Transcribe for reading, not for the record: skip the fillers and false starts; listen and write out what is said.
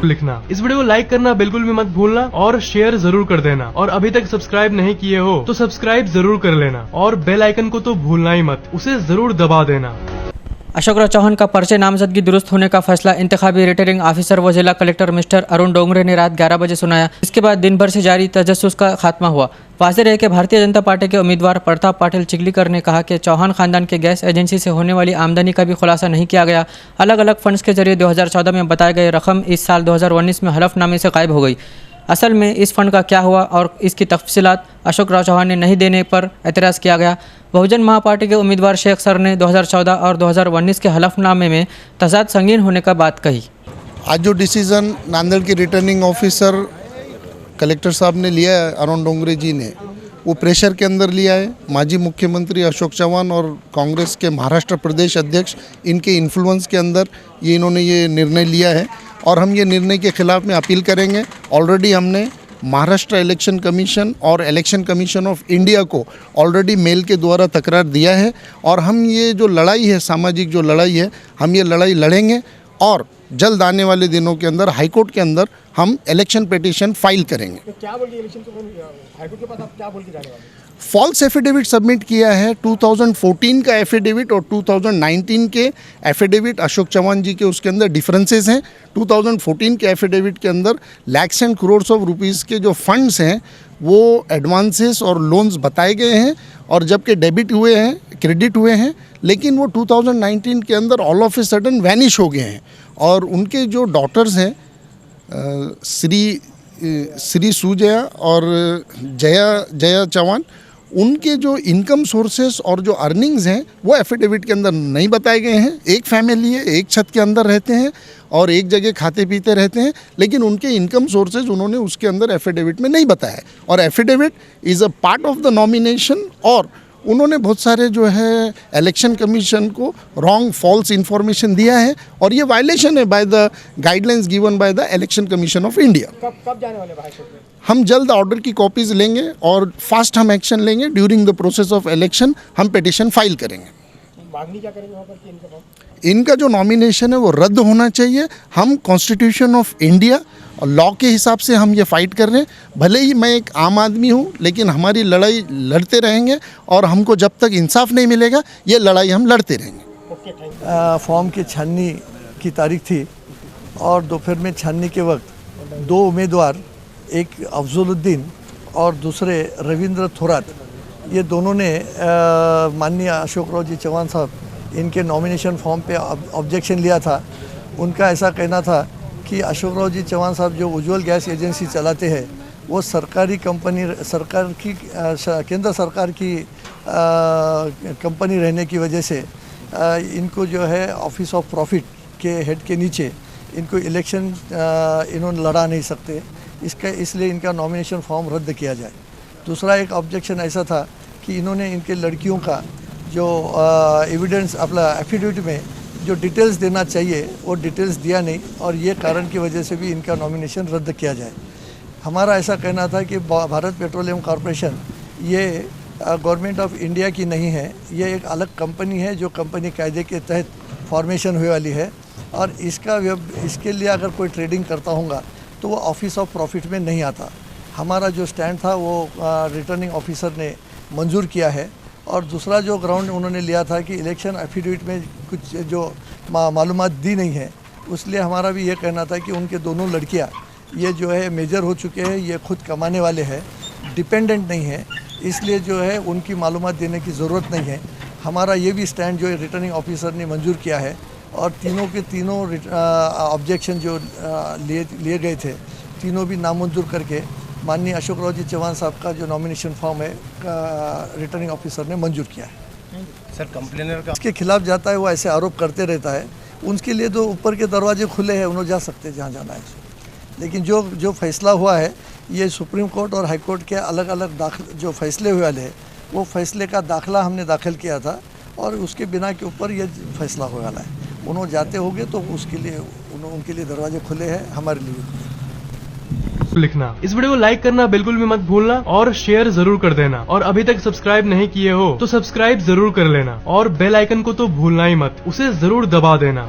लिखना। इस वीडियो को लाइक करना बिल्कुल भी मत भूलना और शेयर जरूर कर देना। और अभी तक सब्सक्राइब नहीं किए हो तो सब्सक्राइब जरूर कर लेना और बेल आइकन को तो भूलना ही मत, उसे जरूर दबा देना। अशोकराव चौहान का पर्चे नामजदगी दुरुस्त होने का फैसला इंतखाबी रिटर्निंग ऑफिसर व जिला कलेक्टर मिस्टर अरुण डोंगरे ने रात 11 बजे सुनाया। इसके बाद दिन भर से जारी तजस्सुस का खात्मा हुआ। वाज़ेह है कि भारतीय जनता पार्टी के उम्मीदवार प्रताप पाटिल चिखलीकर ने कहा कि चौहान खानदान के गैस एजेंसी से होने वाली आमदनी का भी खुलासा नहीं किया गया। अलग अलग फंड्स के जरिए 2014 में बताए गए रकम इस साल 2019 में हलफनामे से गायब हो गई। असल में इस फंड का क्या हुआ और इसकी तफसीलात अशोकराव चौहान ने नहीं देने पर एतराज़ किया गया। बहुजन महापार्टी के उम्मीदवार शेख सर ने 2014 और 2019 के हलफनामे में तजाद संगीन होने का बात कही। आज जो डिसीज़न नांदेड़ के रिटर्निंग ऑफिसर कलेक्टर साहब ने लिया है, अरुण डोंगरे जी ने, वो प्रेशर के अंदर लिया है। माजी मुख्यमंत्री अशोक चौहान और कांग्रेस के महाराष्ट्र प्रदेश अध्यक्ष, इनके इन्फ्लुएंस के अंदर इन्होंने ये निर्णय लिया है और हम ये निर्णय के खिलाफ में अपील करेंगे। ऑलरेडी हमने महाराष्ट्र इलेक्शन कमीशन और इलेक्शन कमीशन ऑफ इंडिया को ऑलरेडी मेल के द्वारा तकरार दिया है और हम ये जो लड़ाई है, सामाजिक जो लड़ाई है, हम ये लड़ाई लड़ेंगे और जल्द आने वाले दिनों के अंदर हाईकोर्ट के अंदर हम इलेक्शन पिटीशन फाइल करेंगे। तो क्या बोल के इलेक्शन हाईकोर्ट के पास आप क्या बोल के जाने वाले? फॉल्स एफिडेविट सबमिट किया है। 2014 का एफिडेविट और 2019 के एफिडेविट अशोक चौहान जी के उसके अंदर डिफरेंसेस हैं। 2014 के एफिडेविट के अंदर lakhs and crores of rupees के जो फंड्स हैं वो एडवांसेस और लोन्स बताए गए हैं और जबकि डेबिट हुए हैं, क्रेडिट हुए हैं, लेकिन वो 2019 के अंदर all of a sudden vanish हो गए हैं। और उनके जो डॉटर्स हैं श्री सुजया और जया चौहान, उनके जो इनकम सोर्सेस और जो अर्निंग्स हैं वो एफिडेविट के अंदर नहीं बताए गए हैं। एक फैमिली है, एक छत के अंदर रहते हैं और एक जगह खाते पीते रहते हैं, लेकिन उनके इनकम सोर्सेज उन्होंने उसके अंदर एफिडेविट में नहीं बताया। और affidavit is a part of the nomination और उन्होंने बहुत सारे जो है इलेक्शन कमीशन को रॉन्ग फॉल्स इन्फॉर्मेशन दिया है और ये वायलेशन है by the guidelines given by the election commission of India. कब जाने वाले हाई कोर्ट में? हम जल्द ऑर्डर की कॉपीज़ लेंगे और फास्ट हम एक्शन लेंगे। During the process of election हम पिटीशन फाइल करेंगे। मांगनी क्या करेंगे वहाँ पर कि इनका जो नॉमिनेशन है वो रद्द होना चाहिए। हम कॉन्स्टिट्यूशन ऑफ इंडिया और लॉ के हिसाब से हम ये फाइट कर रहे हैं। भले ही मैं एक आम आदमी हूँ, लेकिन हमारी लड़ाई लड़ते रहेंगे और हमको जब तक इंसाफ नहीं मिलेगा ये लड़ाई हम लड़ते रहेंगे। फॉर्म की छाननी की तारीख थी और दोपहर में छाननी के वक्त दो उम्मीदवार, एक अफजलुद्दीन और दूसरे रविंद्र थोरात, ये दोनों ने माननीय अशोकराव जी चौहान साहब इनके नॉमिनेशन फॉर्म पे ऑब्जेक्शन लिया था। उनका ऐसा कहना था कि अशोकराव जी चौहान साहब जो उज्ज्वल गैस एजेंसी चलाते हैं वो सरकारी कंपनी, सरकार की केंद्र सरकार की कंपनी रहने की वजह से इनको जो है ऑफिस ऑफ प्रॉफिट के हेड के नीचे इनको इलेक्शन इन्होंने लड़ा नहीं सकते, इसलिए इनका नॉमिनेशन फॉर्म रद्द किया जाए। दूसरा एक ऑब्जेक्शन ऐसा था कि इन्होंने इनके लड़कियों का जो एविडेंस अपना एफिडेविट में जो डिटेल्स देना चाहिए वो डिटेल्स दिया नहीं और ये कारण की वजह से भी इनका नॉमिनेशन रद्द किया जाए। हमारा ऐसा कहना था कि भारत पेट्रोलियम कॉरपोरेशन ये गवर्नमेंट ऑफ इंडिया की नहीं है, ये एक अलग कंपनी है जो कंपनी कायदे के तहत फॉर्मेशन हुई वाली है और इसके लिए अगर कोई ट्रेडिंग करता होगा तो वो ऑफिस ऑफ प्रॉफिट में नहीं आता। हमारा जो स्टैंड था वो रिटर्निंग ऑफिसर ने मंजूर किया है। और दूसरा जो ग्राउंड उन्होंने लिया था कि इलेक्शन एफिडेविट में कुछ जो मालूमात दी नहीं है, उसलिए हमारा भी ये कहना था कि उनके दोनों लड़कियां ये जो है मेजर हो चुके हैं, ये खुद कमाने वाले हैं, डिपेंडेंट नहीं है, इसलिए जो है उनकी मालूमात देने की ज़रूरत नहीं है। हमारा ये भी स्टैंड जो रिटर्निंग ऑफिसर ने मंजूर किया है और तीनों के तीनों ऑब्जेक्शन जो लिए गए थे तीनों भी नामंजूर करके माननीय अशोकराव जी चौहान साहब का जो नॉमिनेशन फॉर्म है रिटर्निंग ऑफिसर ने मंजूर किया है। सर कंप्लेनर का इसके खिलाफ जाता है वो ऐसे आरोप करते रहता है, उनके लिए तो ऊपर के दरवाजे खुले हैं, उन्होंने जा सकते हैं जहाँ जाना है। लेकिन जो फैसला हुआ है ये सुप्रीम कोर्ट और हाई कोर्ट के अलग अलग जो फैसले हुए वाले हैं वो फैसले का दाखिला हमने दाखिल किया था और उसके बिना के ऊपर ये फैसला होने वाला है। उन्होंने जाते होंगे तो उसके लिए उनके लिए दरवाजे खुले हैं, हमारे लिए लिखना। इस वीडियो को लाइक करना बिल्कुल भी मत भूलना और शेयर जरूर कर देना। और अभी तक सब्सक्राइब नहीं किए हो तो सब्सक्राइब जरूर कर लेना और बेल आइकन को तो भूलना ही मत, उसे जरूर दबा देना।